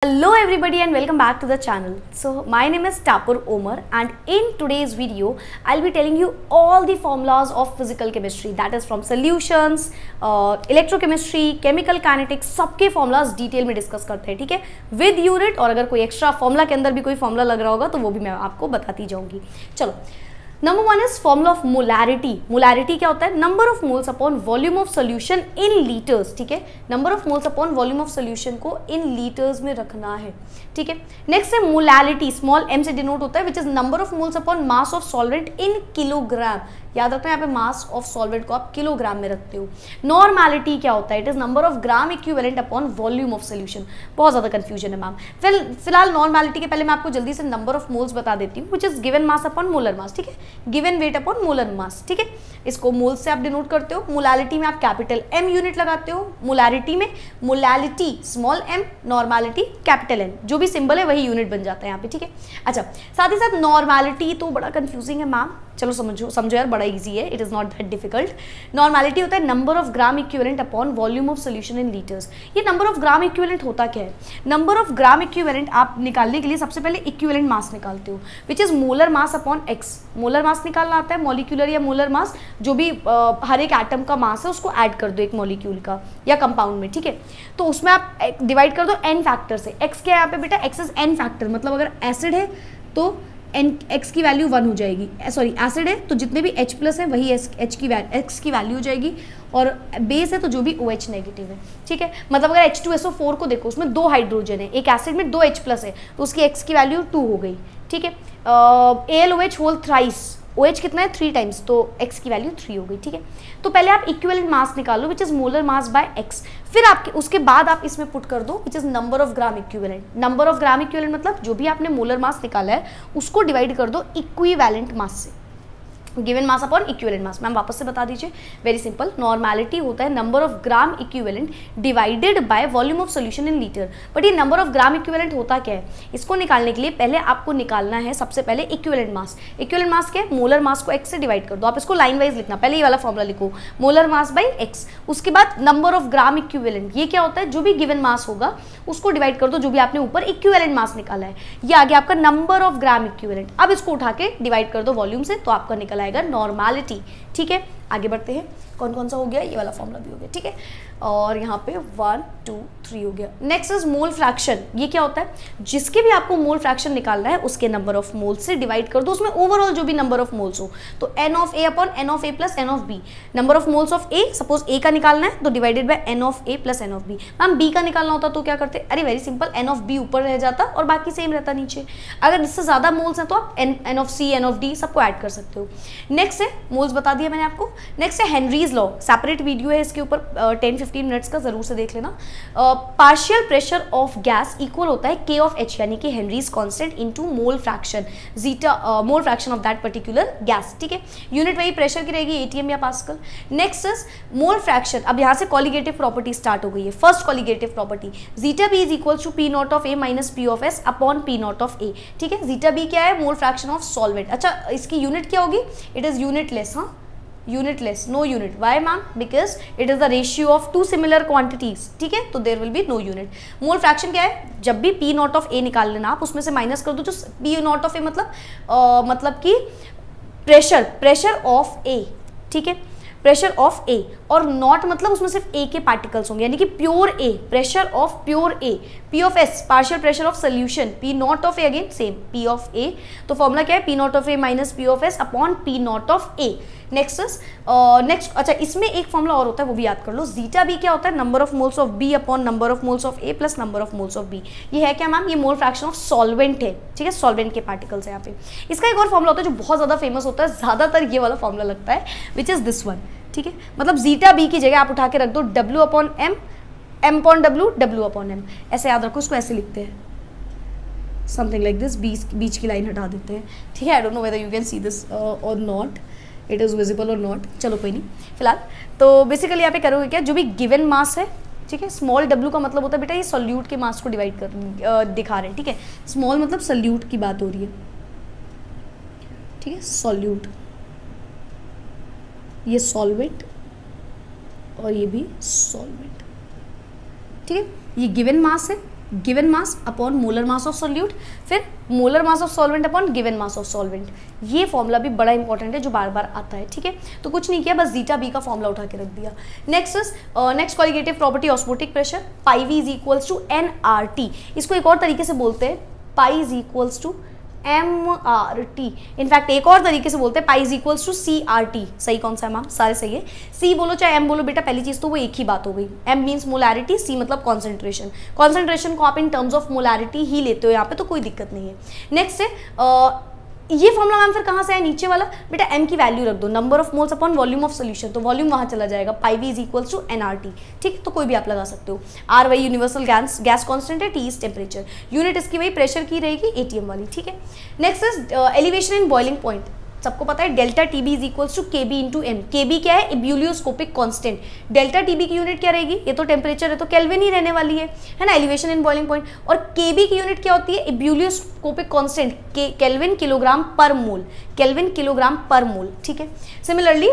Hello everybody and welcome back to the channel. So my name is Tapur Omar and in today's video I'll be telling you all the formulas of physical chemistry, that is from solutions, electrochemistry, chemical kinetics, सबके formulas detail में discuss करते हैं, ठीक है, with unit. और अगर कोई extra formula के अंदर भी कोई फॉर्मूला लग रहा होगा तो वो भी मैं आपको बताती जाऊंगी। चलो, number one is formula of molarity. Molarity क्या होता है? Number of moles upon volume of solution in litres, ठीक है। Number of moles upon volume of solution को इन लीटर्स में रखना है, ठीक है। नेक्स्ट है मोलैरिटी, स्मॉल m से डिनोट होता है, which is number of moles upon mass of solvent in kilogram. याद रखना है यहाँ पे मास ऑफ सॉल्वेंट को आप किलोग्राम में रखते हो। नॉर्मैलिटी क्या होता है? It is number of gram equivalent upon volume of solution. बहुत ज्यादा कंफ्यूजन है मैम। फिलहाल नॉर्मैलिटी के पहले मैं आपको जल्दी से नंबर ऑफ मोल्स बता देती हूँ, which is given mass upon molar मास, ठीक है, गिवन वेट अपॉन मोलर मास, ठीक है। इसको मोल्स से आप डिनोट करते हो। मोलैलिटी में आप कैपिटल M यूनिट लगाते हो। मोलैरिटी में molality small m, normality capital N, जो भी सिंबल है वही यूनिट बन जाता है यहाँ पे, ठीक है। अच्छा, साथ ही साथ नॉर्मैलिटी तो बड़ा कंफ्यूजिंग है मैम, चलो समझो यार, बड़ा इजी है, it is not that difficult. Normality होता है number of gram equivalent upon volume of solution in litres. ये नंबर ऑफ ग्राम इक्विवेलेंट होता क्या है? नंबर ऑफ ग्राम इक्विवेलेंट आप निकालने के लिए सबसे पहले इक्विवेलेंट मास निकालते हो, which is molar mass upon x. Molar mass निकालना आता है, मॉलिक्यूलर या मोलर मास, जो भी हर एक एटम का मास है उसको ऐड कर दो एक मॉलिक्यूल का या कंपाउंड में, ठीक है। तो उसमें आप डिवाइड कर दो n फैक्टर से। x क्या है यहाँ पे बेटा? x इज n फैक्टर, मतलब अगर एसिड है तो x की वैल्यू 1 हो जाएगी, सॉरी एसिड है तो जितने भी H प्लस है वही x की वैल्यू हो जाएगी, और बेस है तो जो भी OH नेगेटिव है, ठीक है। मतलब अगर H2SO4 को देखो, उसमें 2 हाइड्रोजन है, एक एसिड में 2 H प्लस है, तो उसकी x की वैल्यू 2 हो गई, ठीक है। AlOH होल थ्राइस, OH कितना है? 3 टाइम्स, तो x की वैल्यू 3 हो गई, ठीक है। तो पहले आप इक्विवेलेंट मास निकालो, which is molar mass by x, फिर आपके उसके बाद आप इसमें पुट कर दो which is number of gram equivalent. Number of gram equivalent मतलब जो भी आपने मोलर मास निकाला है उसको डिवाइड कर दो इक्विवेलेंट मास से, given mass upon equivalent mass. Ma'am वापस से बता दीजिए, वेरी सिंपल। नॉर्मैलिटी होता है number of gram equivalent divided by volume of solution in litre. But ये नंबर ऑफ ग्राम इक्विवेलेंट होता क्या है? इसको निकालने के लिए पहले आपको निकालना है सबसे पहले इक्विवेलेंट मास। इक्विवेलेंट मास क्या है? मोलर मास को x से डिवाइड कर दो। आप इसको लाइन वाइज लिखना, पहले ये वाला फॉर्मूला लिखो, मोलर मास बाई x। उसके बाद नंबर ऑफ ग्राम इक्विवेलेंट, ये क्या होता है? जो भी गिवन मास होगा उसको डिवाइड कर दो जो भी आपने ऊपर इक्विवेलेंट मास निकाला है, ये आ गया आपका नंबर ऑफ ग्राम इक्विवेलेंट। अब इसको उठा के डिवाइड कर दो वॉल्यूम से, तो आपका निकल आएगा नॉर्मैलिटी, ठीक है। आगे बढ़ते हैं, कौन कौन सा हो गया? ये वाला फॉर्मूला भी हो गया, ठीक है। और यहाँ पे 1 2 3 हो गया। Next is mole fraction. ये क्या होता है? जिसके भी आपको मोल फ्रैक्शन निकालना है उसके नंबर ऑफ मोल्स से डिवाइड कर दो उसमें ओवरऑल जो भी नंबर ऑफ मोल्स हो, तो n of a upon n of a plus n of b। Number of moles of a, suppose a का निकालना है तो divided by n of a plus n of b। Ma'am b का निकालना होता तो क्या करते? अरे very simple, n of b ऊपर रह जाता और बाकी सेम रहता नीचे। अगर इससे ज्यादा मोल्स हैं तो आप n of c n of d सबको ऐड कर सकते हो। नेक्स्ट है मोल्स, बता दिया मैंने आपको। नेक्स्ट है हेनरीज लॉ, सेपरेट वीडियो है इसके ऊपर, 10-15 मिनट्स का, जरूर से देख लेना। Partial pressure of gas equal होता है K ऑफ H, यानी कि Henry's constant into mole fraction, zeta mole fraction of that particular gas, ठीक है। यूनिट वही प्रेशर की रहेगी, ATM या pascal. Next is mole fraction. अब यहाँ से कॉलिगेटिव प्रॉपर्टी स्टार्ट हो गई है। First colligative property, zeta B is equal to P naught of A minus P of S upon P naught of A, ठीक है। जीटा बी क्या है? Mole fraction of solvent. अच्छा, इसकी यूनिट क्या होगी? इट इज यूनिटलेस, हाँ, unitless, no unit. Why ma'am? Because it is the ratio of two similar quantities, ठीक है, तो there will be no unit. Mole fraction क्या है? जब भी P नॉट ऑफ A निकाल लेना आप, उसमें से माइनस कर दो जो P नॉट ऑफ A मतलब कि प्रेशर ऑफ A, ठीक है, प्रेशर ऑफ A, और नॉट मतलब उसमें सिर्फ A के पार्टिकल्स होंगे, यानी कि pure A, pressure of pure A। P of S partial pressure of solution, P naught of A again same P of A। तो फॉर्मूला क्या है? P naught of A minus P of S upon P naught of A। Next, अच्छा, इसमें एक formula और होता है, वो भी याद कर लो। जीटा बी क्या होता है? Number of moles of B upon number of moles of A plus number of moles of B। ये है क्या मैम? ये मोल फ्रैक्शन ऑफ सॉल्वेंट है, ठीक है, सॉल्वेंट के पार्टिकल्स है यहाँ पे। इसका एक और फॉर्मूला होता है जो बहुत ज्यादा फेमस होता है, ज्यादातर ये वाला फॉर्मूला लगता है, विच इज दिस वन, ठीक है। मतलब जीटा बी की जगह आप उठा के रख दो W upon M, M upon W, W upon M, ऐसे याद रखो। इसको ऐसे लिखते हैं, समथिंग लाइक दिस, बीच की लाइन हटा देते हैं, ठीक है। I don't know whether you can see this और नॉट, इट इज़ विजिबल और नॉट, चलो कोई नहीं। फिलहाल तो बेसिकली यहाँ पे करोगे क्या? जो भी गिवन मास है, ठीक है, स्मॉल w का मतलब होता है बेटा ये सॉल्यूट के मास को डिवाइड कर दिखा रहे हैं, ठीक है। स्मॉल मतलब सॉल्यूट की बात हो रही है, ठीक है, सॉल्यूट, ये सॉल्वेंट और ये भी सॉल्वेंट, ठीक है। ये गिवन मास है, given mass upon molar mass of solute, फिर molar mass of solvent upon given mass of solvent. ये फॉर्मूला भी बड़ा इंपॉर्टेंट है जो बार बार आता है, ठीक है। तो कुछ नहीं किया, बस जीटा बी का फॉर्मूला उठा के रख दिया। Next colligative property osmotic pressure, pi V is equals to N R T. इसको एक और तरीके से बोलते हैं pi is equals to MRT। In fact एक और तरीके से बोलते हैं pi is equals to CRT। सही कौन सा है मैम? सारे सही है। C बोलो चाहे M बोलो बेटा, पहली चीज तो वो एक ही बात हो गई। M मीन्स मोलैरिटी, C मतलब कॉन्सेंट्रेशन। कॉन्सेंट्रेशन को आप इन टर्म्स ऑफ मोलैरिटी ही लेते हो यहाँ पे, तो कोई दिक्कत नहीं है। नेक्स्ट है ये फॉर्मूला मैम फिर कहाँ से है? नीचे वाला बेटा M की वैल्यू रख दो, number of moles upon volume of solution, तो वॉल्यूम वहाँ चला जाएगा, pi V is equals to NRT, ठीक है। तो कोई भी आप लगा सकते हो। R वही यूनिवर्सल गैस कांस्टेंट है, T इज टेम्परेचर, यूनिट इसकी वही प्रेशर की रहेगी ATM वाली, ठीक है। Next is elevation in boiling point. सबको पता है delta TB is equals to KB into M। KB क्या है? Ebullioscopic constant. डेल्टा TB की यूनिट क्या रहेगी? ये तो टेम्परेचर है तो केल्विन ही रहने वाली है ना, एलिवेशन इन बॉइलिंग पॉइंट। और KB की यूनिट क्या होती है? एब्यूलियोस्कोपिक कांस्टेंट, केल्विन किलोग्राम पर मोल, केल्विन किलोग्राम पर मोल, ठीक है। सिमिलरली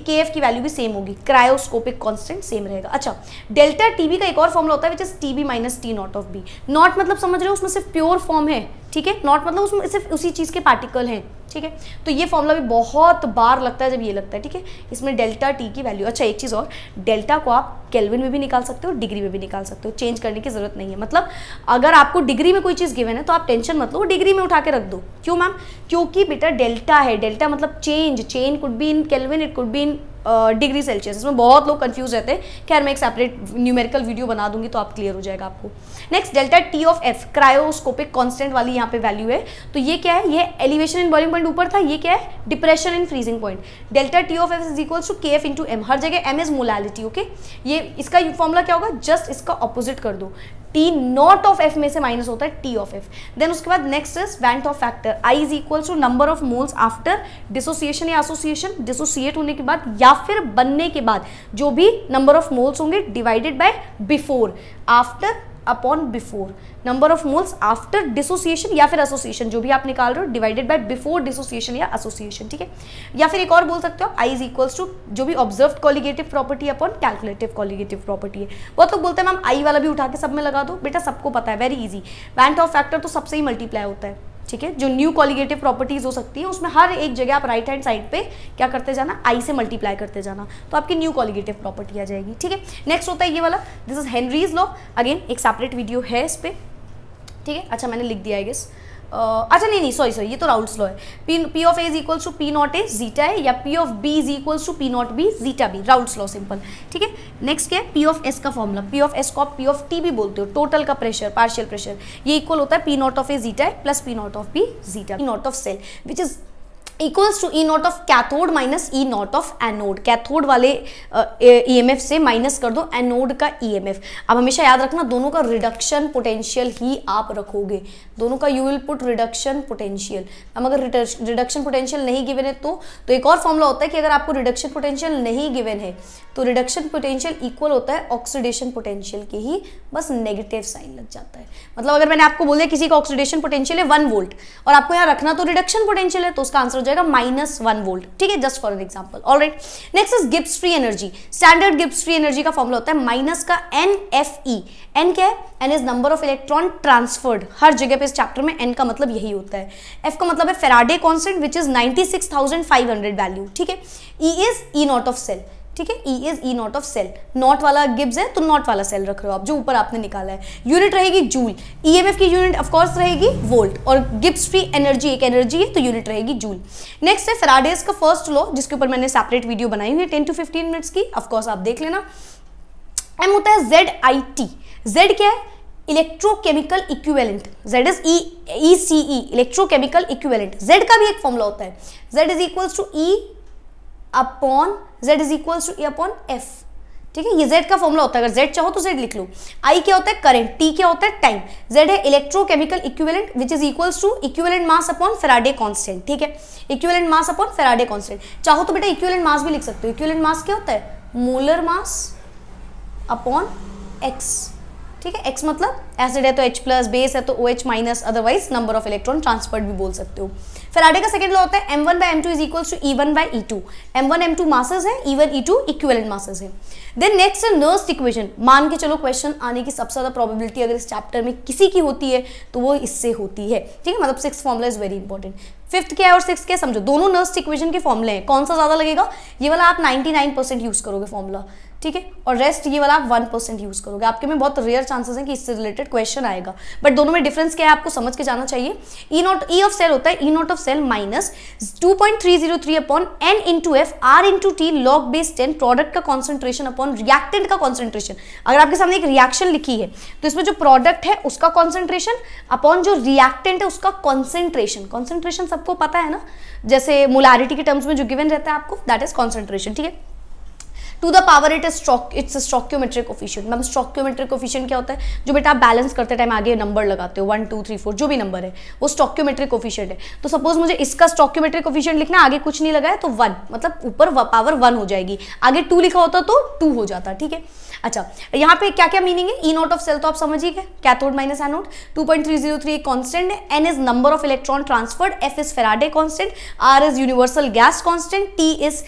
KF की वैल्यू भी सेम होगी, क्रायोस्कोपिक कांस्टेंट सेम रहेगा। अच्छा, डेल्टा TB का एक और फॉर्मूला होता है which is TB minus T not of B। Not मतलब समझ रहे हो, उसमें सिर्फ प्योर फॉर्म है, ठीक है। नॉट मतलब उसमें सिर्फ उसी चीज के पार्टिकल हैं, ठीक है। तो ये फॉर्मूला भी बहुत बार लगता है जब ये लगता है, ठीक है। इसमें डेल्टा T की वैल्यू, अच्छा एक चीज़ और, डेल्टा को आप केल्विन में भी निकाल सकते हो, डिग्री में भी निकाल सकते हो, चेंज करने की जरूरत नहीं है। मतलब अगर आपको डिग्री में कोई चीज़ गिवन है तो आप टेंशन मत लो, डिग्री में उठा के रख दो। क्यों मैम? क्योंकि बेटा डेल्टा है, डेल्टा मतलब change, change could be in kelvin, it could be in degree Celsius. इसमें बहुत लोग कंफ्यूज रहते हैं, खैर मैं एक सेपरेट न्यूमेरिकल वीडियो बना दूंगी तो आप क्लियर हो जाएगा आपको। Next delta T of F, cryoscopic constant वाली यहाँ पे वैल्यू है, तो ये क्या है? ये एलिवेशन इन बॉइलिंग पॉइंट ऊपर था, ये क्या है? Depression in freezing point. Delta T of F is equals to KF into M, हर जगह M इज मोलैलिटी, ओके। ये इसका फॉर्मूला क्या होगा? जस्ट इसका ऑपोजिट कर दो, T नॉट ऑफ F में से माइनस होता है T ऑफ F। देन उसके बाद next is van't Hoff factor, I is equals to number of moles after dissociation या एसोसिएशन, डिसोसिएट होने के बाद या फिर बनने के बाद जो भी नंबर ऑफ मोल्स होंगे divided by before, after upon before, number of moles after dissociation या फिर एसोसिएशन, जो भी आप निकाल रहे हो, डिवाइडेड बाय बिफोर डिसोसिएशन या एसोसिएशन, ठीक है। या फिर एक और बोल सकते हो I इज इक्वल्स टू जो भी observed colligative property upon calculative colligative property है। बहुत लोग बोलते हैं मैम I वाला भी उठा के सब में लगा दो, बेटा सबको पता है, वेरी इजी, वैंट ऑफ फैक्टर तो सबसे ही मल्टीप्लाई होता है, ठीक है। जो न्यू कॉलिगेटिव प्रॉपर्टीज हो सकती है उसमें हर एक जगह आप राइट हैंड साइड पे क्या करते जाना? I से मल्टीप्लाई करते जाना, तो आपकी न्यू कॉलिगेटिव प्रॉपर्टी आ जाएगी, ठीक है। नेक्स्ट होता है ये वाला, this is Henry's law, again एक सेपरेट वीडियो है इस पे, ठीक है। अच्छा मैंने लिख दिया है गेस, अच्छा नहीं सॉरी ये तो राउल्स लॉ है। P of A is equals to P naught A zeta है, या P of B is equals to P naught B zeta B, Raoult's law simple, ठीक है। नेक्स्ट क्या है? P ऑफ S का फॉर्मूला, P ऑफ S को आप P of T भी बोलते हो, टोटल का प्रेशर, पार्शियल प्रेशर, ये इक्वल होता है P naught of A zeta है plus P naught of B zeta, P naught of cell which is equals to E naught of cathode minus E naught of anode. Cathode वाले EMF से minus कर दो anode का EMF। अब हमेशा याद रखना दोनों का रिडक्शन पोटेंशियल ही आप रखोगे, दोनों का you will put reduction potential. अब अगर रिडक्शन पोटेंशियल नहीं गिवन है तो एक और फॉर्मूला होता है कि अगर आपको रिडक्शन पोटेंशियल नहीं गिवन है तो रिडक्शन पोटेंशियल इक्वल होता है ऑक्सीडेशन पोटेंशियल के ही, बस नेगेटिव साइन लग जाता है। मतलब अगर मैंने आपको बोल दिया किसी का ऑक्सीडेशन पोटेंशियल है 1 वोल्ट और आपको यहाँ रखना तो रिडक्शन पोटेंशियल है, तो उसका आंसर हो जाएगा -1 वोल्ट, ठीक है, just for an example. Alright, next is Gibbs free energy. Standard Gibbs free energy का फॉर्मूला होता है माइनस का NFE। N क्या है? N is number of electron transferred, हर जगह पे इस चैप्टर में N का मतलब यही होता है। F का मतलब है Faraday constant which is 96,500 value, ठीक है। E is E naught of cell, ठीक है, E is E naught of cell, naught वाला गिब्स है तो नॉट वाला सेल रख रहे हो आप, जो ऊपर आपने निकाला है। यूनिट रहेगी जूल, EMF की यूनिट ऑफ कोर्स रहेगी वोल्ट, और गिब्स फ्री एनर्जी एक एनर्जी है तो यूनिट रहेगी जूल। नेक्स्ट है फैराडेज का फर्स्ट लॉ, जिसके ऊपर मैंने सेपरेट वीडियो बनाई हुई है 10 to 15 मिनट्स की, ऑफ कोर्स आप देख लेना। M होता है ZIT। Z क्या है? Electrochemical equivalent, Z is ECE, electrochemical equivalent. Z का भी एक फॉर्मूला होता है, Z is equals to E upon Z is equals to E upon F, ठीक है। ये Z का फॉर्मूला होता है, अगर Z चाहो तो Z लिख लो। I क्या होता है? करंट, T क्या होता है? टाइम, Z है electrochemical equivalent which is equals to equivalent mass upon Faraday constant, ठीक है। Equivalent mass upon Faraday constant, चाहो तो बेटा इक्विवेलेंट मास भी लिख सकते हो। इक्विवेलेंट मास क्या होता है? मोलर मास अपॉन X, ठीक है। X मतलब एसिड है तो H प्लस, बेस है तो OH minus, otherwise number of electron transferred भी बोल सकते हो। फैराडे का सेकंड लॉ होता है m1/m2 is equals to E1/E2। m1 m2 masses है, E1 E2 इक्विवेलेंट मासेस है। देन नेक्स्ट है नर्स्ट इक्वेशन। मान के चलो क्वेश्चन आने की सबसे ज्यादा प्रोबेबिलिटी अगर इस चैप्टर में किसी की होती है तो वो इससे होती है, ठीक है। मतलब 6th formula is very important. 5th क्या है और 6th क्या है समझो, दोनों नर्स्ट इक्वेशन के फॉर्मूले हैं। कौन सा ज्यादा लगेगा, ये वाला आप 99% यूज करोगे फॉर्मूला, ठीक है, और रेस्ट ये वाला आप 1% यूज करोगे। आपके में बहुत रेयर चांसेस हैं कि इससे रिलेटेड क्वेश्चन आएगा, बट दोनों में डिफरेंस क्या है आपको समझ के जाना चाहिए। E ऑफ सेल होता है E0 of cell minus 2.303 upon n into F R into T log base 10 product का कॉन्सेंट्रेशन अपॉन रिएक्टेंट का कॉन्सेंट्रेशन। अगर आपके सामने एक रिएक्शन लिखी है तो इसमें जो प्रोडक्ट है उसका कॉन्सेंट्रेशन अपॉन जो रिएक्टेंट है उसका कॉन्सेंट्रेशन। कॉन्सेंट्रेशन सबको पता है ना, जैसे मोलारिटी के टर्म्स में जो गिवन रहता है आपको, दैट इज कॉन्सेंट्रेशन, ठीक है। To the power its stoichiometric coefficient. मतलब स्टोइकियोमेट्रिक कोफिशिएंट क्या होता है, जो बेटा आप बैलेंस करते टाइम आगे नंबर लगाते हो 1 2 3 4 जो भी नंबर है वो स्टोइकियोमेट्रिक कोफिशिएंट है। तो सपोज मुझे इसका स्टोइकियोमेट्रिक कोफिशिएंट लिखना, आगे कुछ नहीं लगा है तो 1, मतलब ऊपर पावर 1 हो जाएगी, आगे 2 लिखा होता तो 2 हो जाता, ठीक है। अच्छा, यहाँ पे क्या क्या मीनिंग है, E0 ऑफ सेल तो आप समझ ही गए, कैथोड माइनस एनोड। 2.303 कांस्टेंट है, N is number of electron transferred, F is Faraday constant, R is universal gas constant, T is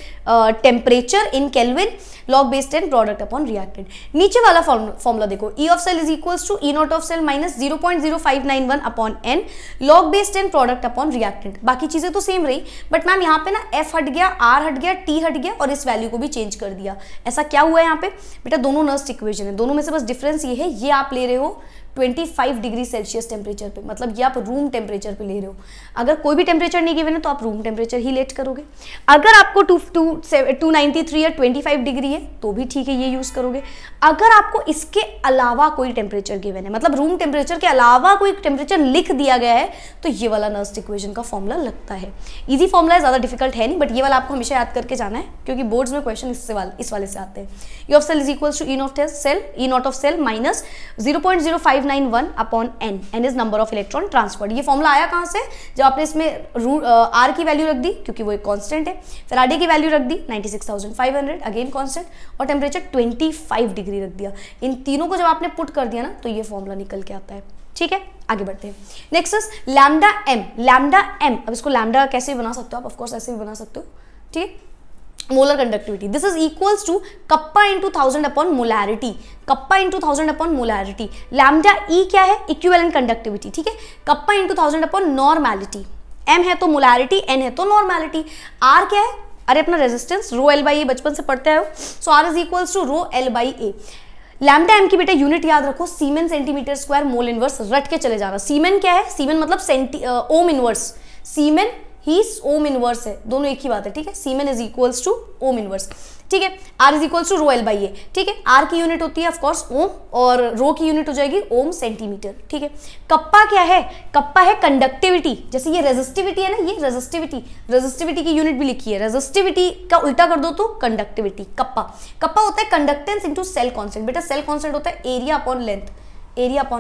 temperature in Kelvin, log base 10 product upon reactant. नीचे वाला formula देखो, E of cell is equals to E0 of cell minus 0.0591 upon N log base 10 product upon reactant. बाकी चीजें तो same रही, but ma'am यहाँ पे ना F हट गया, R हट गया, T हट गया और इस वैल्यू को भी चेंज कर दिया। ऐसा क्या हुआ है यहाँ पे बेटा, दोनों नर्स्ट इक्वेशन है, दोनों में से बस डिफरेंस ये है, ये आप ले रहे हो 25 डिग्री सेल्सियस टेम्परेचर पे, मतलब ये आप रूम टेम्परेचर पे ले रहे हो। अगर कोई भी टेम्परेचर नहीं गिवन है तो आप रूम टेम्परेचर ही लेट करोगे। अगर आपको 293 या 25 डिग्री है तो भी ठीक है, ये यूज करोगे। अगर आपको इसके अलावा कोई टेम्परेचर गिवन है, मतलब रूम टेम्परेचर के अलावा कोई टेम्परेचर लिख दिया गया है, तो ये वाला नर्स्ट इक्वेशन का फॉर्मूला लगता है। इजी फॉर्मूला है, ज्यादा डिफिकल्ट है नहीं, बट ये वाला आपको हमेशा याद करके जाना है क्योंकि बोर्ड्स में क्वेश्चन इस वाले से आते हैं। E of cell is equals to E0 of cell minus 0.0591 upon N is number of electron transferred. ये फॉर्मूला आया कहां से, जब आपने इसमें R की वैल्यू रख दी क्योंकि वो एक कांस्टेंट है, फैराडे की वैल्यू रख दी 96,500 अगेन कांस्टेंट, और टेम्परेचर 25 डिग्री रख दिया। इन तीनों को जब आपने पुट कर दिया ना तो ये फॉर्मूला निकल के आता है, ठीक है। आगे बढ़ते हैं। Next is lambda M. अब इसको लैम्डा कैसे बना सकते हो आप, ऑफकोर्स ऐसे भी बना सकते हो, ठीक है। Molar conductivity, this is equals to kappa into 1000 upon molarity, kappa into 1000 upon molarity. Lambda E क्या है, इक्विवेलेंट कंडक्टिविटी, ठीक है। Kappa into 1000 upon normality, M है तो मोलैरिटी, एन है तो नॉर्मैलिटी। आर क्या है, अरे अपना resistance rho L by A बचपन से पढ़ते हो, so R is equals to rho L by A. Lambda M की बेटा यूनिट याद रखो, siemens centimetre square mole inverse, रट के चले जाना। सीमेन क्या है, सीमेन मतलब ओम इनवर्स, सीमेन ही ओम इनवर्स है, दोनों एक ही बात है, ठीक है। Siemens is equals to ohm inverse, ठीक है। R is equals to rho L by A, ठीक है। आर की यूनिट होती है ऑफकोर्स ओम, और रो की यूनिट हो जाएगी ओम सेंटीमीटर, ठीक है। कप्पा क्या है, कप्पा है कंडक्टिविटी, जैसे ये रेजिस्टिविटी है ना, ये रेजिस्टिविटी की यूनिट भी लिखी है, रेजिस्टिविटी का उल्टा कर दो तो कंडक्टिविटी। कप्पा होता है कंडक्टेंस इंटू सेल कॉन्स्टेंट। बेटा सेल कॉन्स्टेंट होता है area upon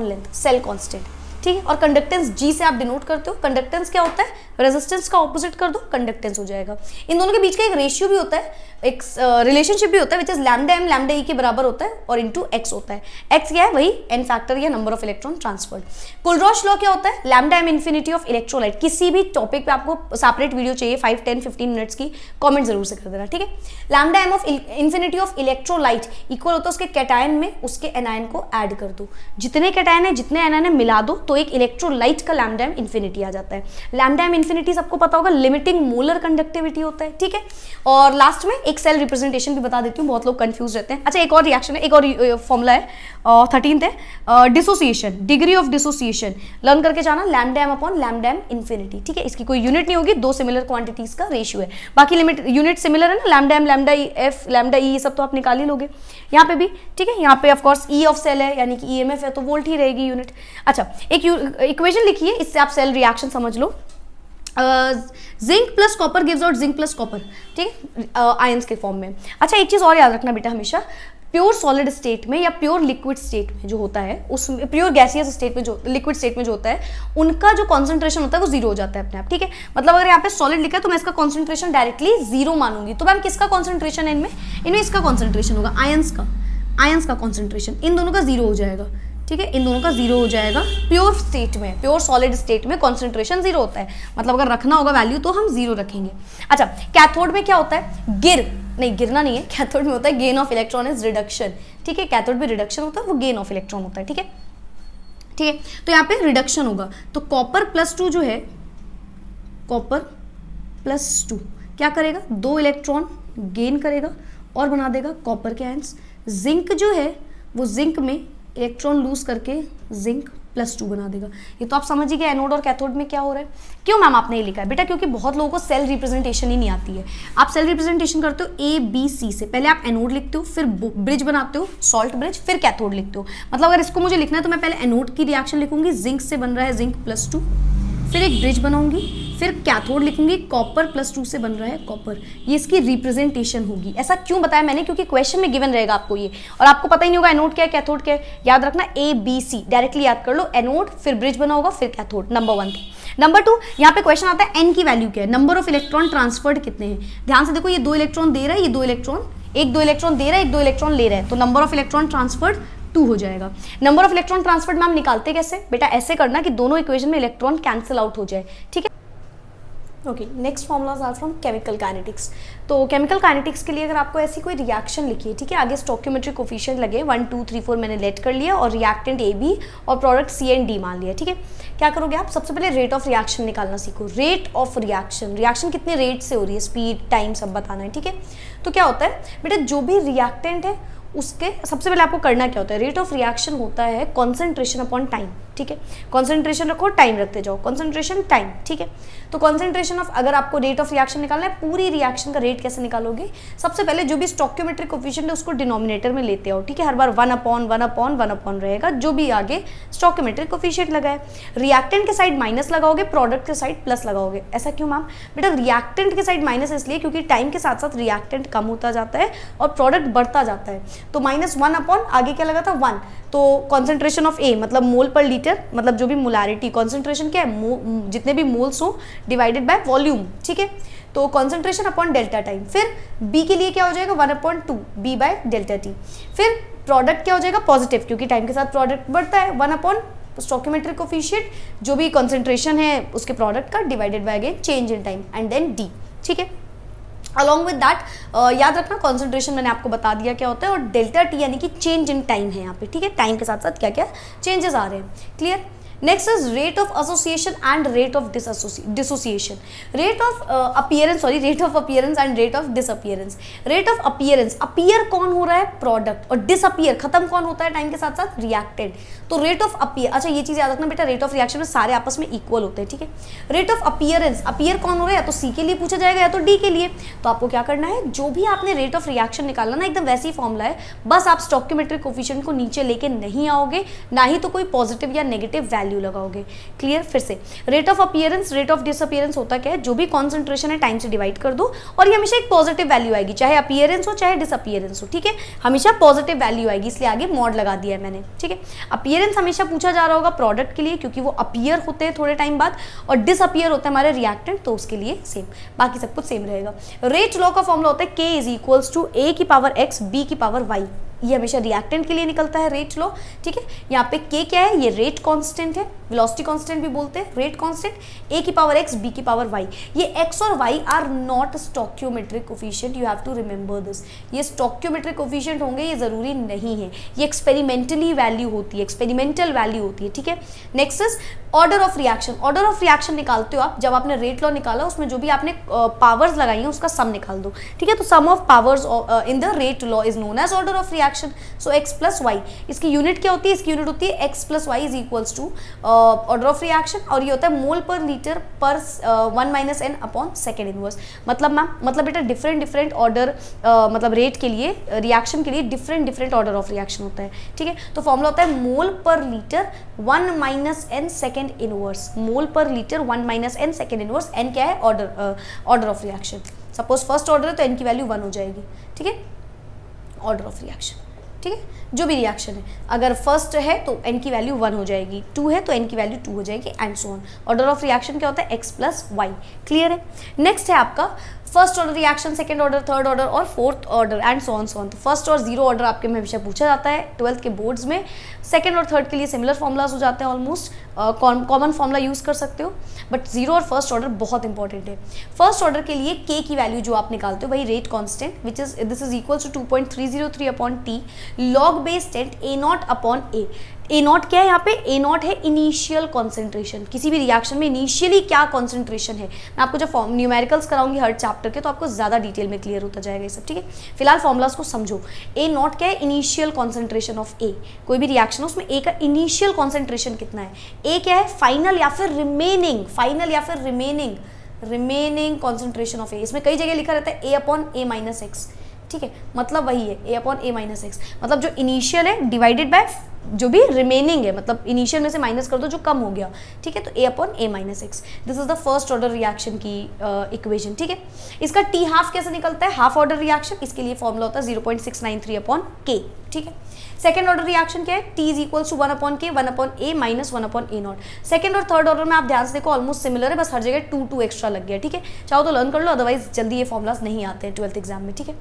length, cell constant, ठीक है। और कंडक्टेंस जी से आप डिनोट करते हो। कंडक्टेंस क्या होता है, रेजिस्टेंस का ऑपोजिट कर दो, कंडक्टेंस हो जाएगा। इन दोनों के बीच का एक रेशियो भी होता है, एक रिलेशनशिप भी होता है, which is lambda M lambda E के बराबर होता है और इनटू एक्स होता है। एक्स क्या है, वही एन फैक्टर या number of electron transferred. Kohlrausch law क्या होता है, lambda M infinity of electrolyte. किसी भी टॉपिक पे आपको सेपरेट वीडियो चाहिए 5, 10, 15 मिनट्स की, कॉमेंट जरूर से कर देना, ठीक है। Lambda M of infinity of electrolyte equal होता है उसके कैटायन में उसके एनायन को ऐड कर दो, जितने कैटायन है जितने एनायन है मिला दो तो एक इलेक्ट्रोलाइट का लैम्डा एम इन्फिनिटी आ जाता है। लैम्डा एम इन्फिनिटी सबको पता होगा, लिमिटिंग मोलर कंडक्टिविटी होता है, ठीक है। और लास्ट में एक सेल रिप्रेजेंटेशन भी बता देती हूँ, बहुत लोग कंफ्यूज रहते हैं। अच्छा, एक और रिएक्शन है, एक और फॉर्मूला है, 13th है, dissociation, degree of dissociation learn करके जाना, lambda M upon lambda M infinity, ठीक है। इसकी कोई यूनिट नहीं होगी, दो सिमिलर क्वांटिटीज का रेशियो है, बाकी लिमिट यूनिट सिमिलर है ना, lambda M lambda E F lambda E सब तो आप निकाल ही लोगे यहाँ पे भी, ठीक है। यहाँ पे ऑफकोर्स ई ऑफ सेल है यानी कि ईएमएफ है तो वोल्ट ही रहेगी यूनिट। अच्छा, एक इक्वेशन लिखिए, इससे आप सेल रिएक्शन समझ लो। Zinc plus copper gives out zinc plus copper, ठीक है, आयंस के फॉर्म में। अच्छा, एक चीज और याद रखना बेटा, हमेशा प्योर सॉलिड स्टेट में या प्योर लिक्विड स्टेट में जो होता है, उसमें प्योर गैसियस स्टेट में जो लिक्विड स्टेट में जो होता है, उनका जो कॉन्सेंट्रेशन होता है वो जीरो हो जाता है अपने आप, ठीक है। मतलब अगर यहाँ पे सॉलिड लिखा है तो मैं इसका कॉन्सेंट्रेशन डायरेक्टली जीरो मानूंगी, तो मैम किसका कॉन्सेंट्रेशन है इनमें इसका कॉन्सेंट्रेशन होगा आयंस का कॉन्सेंट्रेशन इन दोनों का जीरो हो जाएगा, ठीक है, इन दोनों का जीरो हो जाएगा। प्योर स्टेट में, प्योर सॉलिड स्टेट में कॉन्सेंट्रेशन जीरो होता है, मतलब अगर रखना होगा वैल्यू तो हम जीरो रखेंगे। अच्छा, कैथोड में क्या होता है, गिरना नहीं है, कैथोड में होता है gain of electron is reduction. ठीक है, कैथोड में रिडक्शन होता है, वो गेन ऑफ इलेक्ट्रॉन होता है। ठीक है, ठीक है, तो यहाँ पे रिडक्शन होगा, तो कॉपर +2 जो है, कॉपर +2 क्या करेगा, 2 इलेक्ट्रॉन गेन करेगा और बना देगा कॉपर के आयंस। जिंक जो है वो जिंक में इलेक्ट्रॉन लूज करके जिंक +2 बना देगा। ये तो आप समझ ही गए एनोड और कैथोड में क्या हो रहा है। क्यों मैम आपने ये लिखा है बेटा, क्योंकि बहुत लोगों को सेल रिप्रेजेंटेशन ही नहीं आती है। आप सेल रिप्रेजेंटेशन करते हो ABC से, पहले आप एनोड लिखते हो, फिर ब्रिज बनाते हो, सॉल्ट ब्रिज, फिर कैथोड लिखते हो। मतलब अगर इसको मुझे लिखना है तो मैं पहले एनोड की रिएक्शन लिखूंगी, जिंक से बन रहा है जिंक +2, फिर एक ब्रिज बनाऊंगी, फिर कैथोड लिखूंगी, कॉपर +2 से बन रहा है कॉपर। ये इसकी रिप्रेजेंटेशन होगी। ऐसा क्यों बताया मैंने, क्योंकि क्वेश्चन में गिवन रहेगा आपको ये, और आपको पता ही नहीं होगा एनोड क्या है कैथोड क्या है। याद रखना ABC, डायरेक्टली याद कर लो, एनोड फिर ब्रिज बना होगा फिर कैथोड। नंबर 1। नंबर 2, यहाँ पे क्वेश्चन आता है एन की वैल्यू क्या है, नंबर ऑफ इलेक्ट्रॉन ट्रांसफर्ड कितने हैं। ध्यान से देखो, ये 2 इलेक्ट्रॉन दे रहा है, ये 2 इलेक्ट्रॉन, एक 2 इलेक्ट्रॉन दे रहा है, एक 2 इलेक्ट्रॉन ले रहा है, तो नंबर ऑफ इलेक्ट्रॉन ट्रांसफर्ड 2 हो जाएगा। Number of electron transferred ma'am निकालते कैसे बेटा, ऐसे करना कि दोनों इक्वेशन में इलेक्ट्रॉन कैंसिल आउट हो जाए। ठीक है, okay, next formulas are from chemical kinetics. तो केमिकल काइनेटिक्स के लिए अगर आपको ऐसी कोई रिएक्शन लिखी है, ठीक है, आगे स्टोइकियोमेट्रिक कोफिशिएंट लगे 1 2 3 4 मैंने लेट कर लिया, और रिएक्टेंट AB और प्रोडक्ट C एंड D मान लिया। ठीक है, क्या करोगे आप, सबसे पहले रेट ऑफ रिएक्शन निकालना सीखो। रेट ऑफ रिएक्शन, रिएक्शन कितने रेट से हो रही है, स्पीड, टाइम सब बताना है। ठीक है, तो क्या होता है बेटा, जो भी रिएक्टेंट है उसके सबसे पहले आपको करना क्या होता है, रेट ऑफ रिएक्शन होता है कॉन्सेंट्रेशन अपॉन टाइम। ठीक है, कॉन्सेंट्रेशन रखो, टाइम रखते जाओ, कॉन्सेंट्रेशन टाइम। ठीक है, तो कॉन्सेंट्रेशन ऑफ, अगर आपको रेट ऑफ रिएक्शन निकालना है, पूरी रिएक्शन का रेट कैसे निकालोगे, सबसे पहले जो भी स्टोइकियोमेट्रिक कोफिशिएंट है उसको डिनोमिनेटर में लेते हो। ठीक है, हर बार 1/1/1 रहेगा, जो भी आगे स्टोइकियोमेट्रिक कोफिशिएंट लगा है। रिएक्टेंट के साइड माइनस लगाओगे, प्रोडक्ट के साइड प्लस लगाओगे। ऐसा क्यों मैम बेटा, रिएक्टेंट के साइड माइनस इसलिए क्योंकि टाइम के साथ साथ रिएक्टेंट कम होता जाता है और प्रोडक्ट बढ़ता जाता है, तो -1 अपॉन आगे क्या लगा था 1, तो कॉन्सेंट्रेशन ऑफ A मतलब मोल पर लीटर, मतलब जो भी मोलारिटी, कॉन्सेंट्रेशन क्या है, जितने भी मोल्स हो डिवाइडेड बाय वॉल्यूम। ठीक है, तो कॉन्सेंट्रेशन अपॉन डेल्टा टाइम। फिर B के लिए क्या हो जाएगा 1/2 B बाय डेल्टा T। फिर प्रोडक्ट क्या हो जाएगा पॉजिटिव, क्योंकि टाइम के साथ प्रोडक्ट बढ़ता है, 1 अपॉन स्टोइकियोमेट्रिक कोफिशिएंट जो भी कॉन्सेंट्रेशन है उसके प्रोडक्ट का divided by again change in time and then D। ठीक है, अलॉन्ग विद दैट याद रखना कॉन्सेंट्रेशन मैंने आपको बता दिया क्या होता है, और डेल्टा T यानी कि चेंज इन टाइम है यहाँ पे। ठीक है, टाइम के साथ साथ क्या क्या चेंजेस आ रहे हैं। Clear, next is rate of association and rate of dissociation. Rate of appearance, sorry, rate of appearance and rate of disappearance. Rate of appearance, appear कौन हो रहा है, प्रोडक्ट, और डिसअपीयर खत्म कौन होता है टाइम के साथ साथ, रिएक्टेंट। तो रेट ऑफ अपीयर, अच्छा ये चीज याद रखना बेटा, रेट ऑफ रिएक्शन में सारे आपस में इक्वल होते हैं। ठीक है, रेट ऑफ अपीयरेंस, अपीयर कौन हो रहा है, या तो C के लिए पूछा जाएगा या तो D के लिए। तो आपको क्या करना है, जो भी आपने रेट ऑफ रिएक्शन निकालना ना, एकदम वैसी फॉर्मूला है, बस आप स्टोइकियोमेट्रिक कोफिशिएंट को नीचे लेके नहीं आओगे, ना ही तो कोई पॉजिटिव या नेगेटिव वैल्यू लगाओगे। क्लियर, फिर से rate of appearance, rate of disappearance होता क्या है, जो भी कॉन्सेंट्रेशन है टाइम से डिवाइड कर दो, और ये हमेशा एक पॉजिटिव वैल्यू आएगी, चाहे अपीयरेंस हो चाहे डिसअपीयरेंस हो। ठीक है, हमेशा पॉजिटिव वैल्यू आएगी, इसलिए आगे मॉड लगा दिया है मैंने। ठीक है, अपीयरेंस हमेशा पूछा जा रहा होगा प्रोडक्ट के लिए, क्योंकि वो अपीयर होते हैं थोड़े टाइम बाद, और डिसअपीयर होते हैं हमारे रिएक्टेंट, तो उसके लिए सेम, बाकी सब कुछ सेम रहेगा। रेट लॉ का फॉर्मूला होता है K = A की पावर X B की पावर Y। ये हमेशा रिएक्टेंट के लिए निकलता है रेट लॉ। ठीक है, यहाँ पे K क्या है, ये रेट कांस्टेंट है, वेलोसिटी कांस्टेंट भी बोलते हैं, रेट कांस्टेंट, A की पावर X B की पावर Y। ये X और Y are not stoichiometric coefficient, you have to remember this. ये स्टोइकियोमेट्रिक कोफिशिएंट होंगे ये जरूरी नहीं है, ये एक्सपेरिमेंटली वैल्यू होती है, एक्सपेरिमेंटल वैल्यू होती है। ठीक है, next is order of reaction. Order of reaction निकालते हो आप, जब आपने रेट लॉ निकाला उसमें जो भी आपने पावर्स लगाई हैं उसका सम निकाल दो। ठीक है, तो sum of powers in the rate law is known as order of reaction. So x + y, इसकी यूनिट क्या होती है, इसकी यूनिट होती है x + y = order of reaction, और ये होता है मोल पर लीटर पर 1 - n अपॉन सेकेंड इनवर्स। मतलब मैम, मतलब बेटा डिफरेंट ऑर्डर, मतलब रेट के लिए, रिएक्शन के लिए डिफरेंट ऑर्डर ऑफ रिएक्शन होता है। ठीक है, तो फॉर्मूला होता है मोल पर लीटर 1 - n सेकेंड इनवर्स, मोल पर litre 1 - n second inverse. n क्या है, order of reaction. Suppose first order है तो n की वैल्यू 1 हो जाएगी। ठीक है, ऑर्डर ऑफ रिएक्शन। ठीक है, जो भी रिएक्शन है, अगर फर्स्ट है तो n की वैल्यू 1 हो जाएगी, 2 है तो n की वैल्यू 2 हो जाएगी, and so on. Order of reaction क्या होता है, x + y। क्लियर है। नेक्स्ट है आपका first order reaction, second order, third order और fourth order and so on so on. तो फर्स्ट और जीरो ऑर्डर आपके में हमेशा पूछा जाता है 12th के बोर्ड्स में। सेकंड और थर्ड के लिए सिमिलर फॉर्मूलाज हो जाते हैं, ऑलमोस्ट कॉमन फॉर्मूला यूज़ कर सकते हो, बट जीरो और फर्स्ट ऑर्डर बहुत इंपॉर्टेंट है। फर्स्ट ऑर्डर के लिए के की वैल्यू जो आप निकालते हो वही rate constant which is this is equal to 2.303 upon T log base 10 A naught upon A. A naught क्या है यहाँ पे? ए नॉट है इनिशियल कॉन्सेंट्रेशन, किसी भी रिएक्शन में इनिशियली क्या कॉन्सेंट्रेशन है। मैं आपको जब न्यूमेरिकल्स कराऊंगी हर चैप्टर के तो आपको ज़्यादा डिटेल में क्लियर होता जाएगा ये सब, ठीक है। फिलहाल फॉर्मुलाज को समझो। ए नॉट क्या है? इनिशियल कॉन्सेंट्रेशन ऑफ ए। कोई भी रिएक्शन है उसमें ए का इनिशियल कॉन्सेंट्रेशन कितना है। ए क्या है? फाइनल या फिर रिमेनिंग, फाइनल या फिर रिमेनिंग कॉन्सेंट्रेशन ऑफ ए। इसमें कई जगह लिखा रहता है ए अपॉन ए माइनस एक्स, ठीक है, मतलब वही है ए अपॉन ए माइनस एक्स, मतलब जो इनिशियल है डिवाइडेड बाय जो भी रिमेनिंग है, मतलब इनिशियल में से माइनस कर दो जो कम हो गया, ठीक है। तो A upon A minus X, this is the first order reaction की इक्वेशन, ठीक है। इसका टी हाफ कैसे निकलता है? हाफ ऑर्डर रिएक्शन, इसके लिए फॉर्मूला होता है 0.693 अपॉन के, ठीक है। सेकंड ऑर्डर रिएक्शन क्या है? T is equal to 1 upon K, 1 upon A minus 1 upon A naught. Second और थर्ड ऑर्डर में आप ध्यान से देखो ऑलमोस्ट सिमिलर है, बस हर जगह 2 एक्स्ट्रा लग गया, ठीक है। चाहो तो लर्न कर लो, अदरवाइज जल्दी ये फॉर्मुलाज नहीं आते हैं 12th एग्जाम में, ठीक है।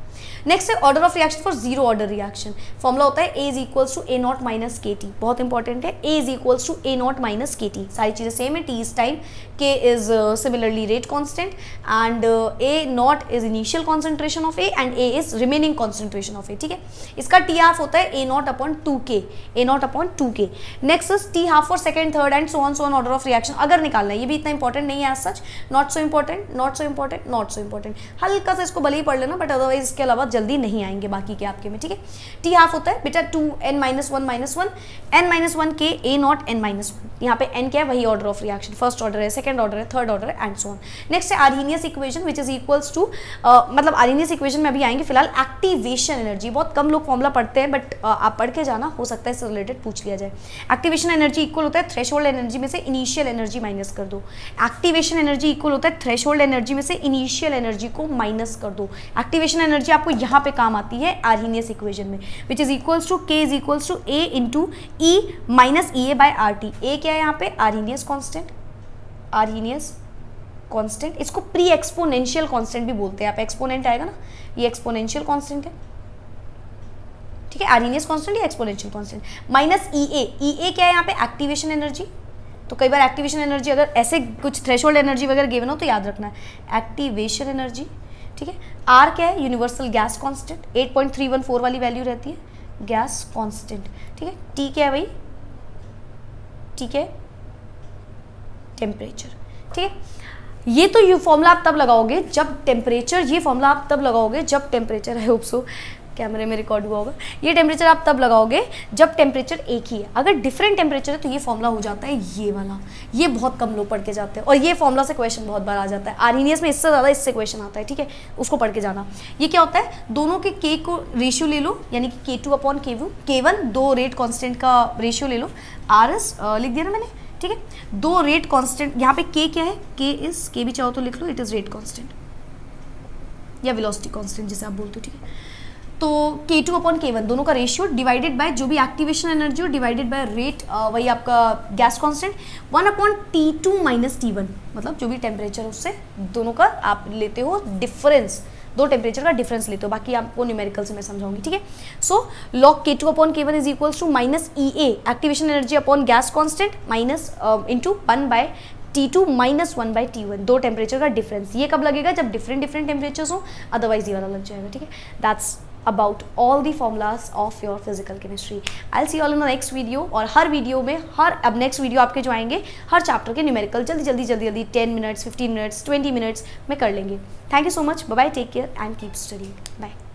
नेक्स्ट है order of reaction for zero order reaction. Formula होता है A is equals to A naught minus K T, बहुत इंपॉर्टेंट है। A is equals to A naught minus K T, सारी चीजें सेम है। T is time, K is similarly rate constant and A naught is initial concentration of A and A is remaining concentration of A, ठीक है। इसका T half होता है ए naught upon 2k, A naught upon 2k। Next is T half for second, third and so on order of reaction. अगर निकालना है, ये भी इतना इंपॉर्टेंट नहीं है as such, not so important, not so important, not so important, हल्का सा इसको भले ही पढ़ लेना, बट अदरवाइज इसके अलावा जल्दी नहीं आएंगे बाकी के आपके में, ठीक है। टी हाफ होता है बेटा 2n minus 1 minus 1 n minus 1 के ए नॉट n माइनस 1। यहाँ पे n क्या है? वही order of reaction, first order है, सेकंड ऑर्डर है, थर्ड ऑर्डर है एंड सो ऑन। नेक्स्ट है Arrhenius equation which is equals to, मतलब आर्हेनियस इक्वेशन में अभी आएंगे, फिलहाल एक्टिवेशन एनर्जी। बहुत कम लोग फॉर्मुला पढ़ते हैं, बट आप पढ़ के जाना, हो सकता है इससे रिलेटेड पूछ लिया जाए। एक्टिवेशन एनर्जी इक्वल होता है थ्रेशोल्ड एनर्जी में से इनिशियल एनर्जी माइनस कर दो। एक्टिवेशन एनर्जी इक्वल होता है थ्रेशोल्ड एनर्जी में से इनिशियल एनर्जी को माइनस कर दो। एक्टिवेशन एनर्जी आपको यहाँ पे काम आती है आर्हेनियस इक्वेशन में, which is equals to K is equals to A into E minus E A by R T. A क्या है यहाँ पे? Arrhenius constant, Arrhenius constant. इसको प्री एक्सपोनेंशियल कांस्टेंट भी बोलते हैं, आप एक्सपोनेंट आएगा ना, ये एक्सपोनेंशियल कांस्टेंट है, ठीक है। आर्हेनियस कांस्टेंट या एक्सपोनेंशियल कांस्टेंट माइनस ई ए क्या है यहाँ पे? Activation energy. तो कई बार एक्टिवेशन एनर्जी अगर ऐसे कुछ थ्रेशोल्ड एनर्जी वगैरह गिवन हो तो याद रखना है एक्टिवेशन एनर्जी, ठीक है। आर क्या है? यूनिवर्सल गैस कांस्टेंट, 8.314 वाली वैल्यू रहती है गैस कांस्टेंट, ठीक है। टी क्या है भाई? ठीक है, टेम्परेचर, ठीक है। ये तो ये फॉर्मूला आप तब लगाओगे जब टेम्परेचर, ये फॉर्मूला आप तब लगाओगे जब टेम्परेचर, आई होप सो कैमरे में रिकॉर्ड हुआ होगा, ये टेम्परेचर आप तब लगाओगे जब टेम्परेचर एक ही है। अगर डिफरेंट टेम्परेचर है तो ये फॉर्मूला हो जाता है ये वाला। ये बहुत कम लोग पढ़ के जाते हैं और ये फॉर्मूला से क्वेश्चन बहुत बार आ जाता है। आर्हेनियस में इससे ज़्यादा इससे क्वेश्चन आता है, ठीक है, उसको पढ़ के जाना। ये क्या होता है? दोनों के के को रेशियो ले लो, यानी कि K2 अपॉन K1, दो रेट कॉन्स्टेंट का रेशियो ले लो। RS लिख दिया ना मैंने, ठीक है। दो रेट कांस्टेंट, यहाँ पे के क्या है? के भी चाहो तो लिख लो, इट इज रेट कांस्टेंट या वेलोसिटी कांस्टेंट जिसे आप बोलते हो, ठीक है। तो K2 अपॉन K1 दोनों का रेशियो डिवाइडेड बाय जो भी एक्टिवेशन एनर्जी हो डिवाइडेड बाय रेट, वही आपका gas constant, 1 upon T2 minus T1, मतलब जो भी टेम्परेचर है उससे दोनों का आप लेते हो डिफरेंस, दो टेम्परेचर का डिफरेंस लेते हो, बाकी आपको न्यूमेरिकल से मैं समझाऊंगी, ठीक है। So log K2 upon K1 is equals to minus EA activation energy upon gas constant minus into 1 by T2 minus 1 by T1, दो टेम्परेचर का डिफरेंस। ये कब लगेगा? जब डिफरेंट टेम्परेचर्स हो, अदरवाइज ये वाला लग जाएगा, ठीक है। That's about all the formulas of your physical chemistry. I'll see you all in the next video। और हर वीडियो में अब नेक्स्ट वीडियो आपके जो आएंगे हर चैप्टर के न्यूमेरिकल जल्दी 10 मिनट्स 15 मिनट्स 20 मिनट्स में कर लेंगे। Thank you so much, bye bye, take care and keep studying, bye.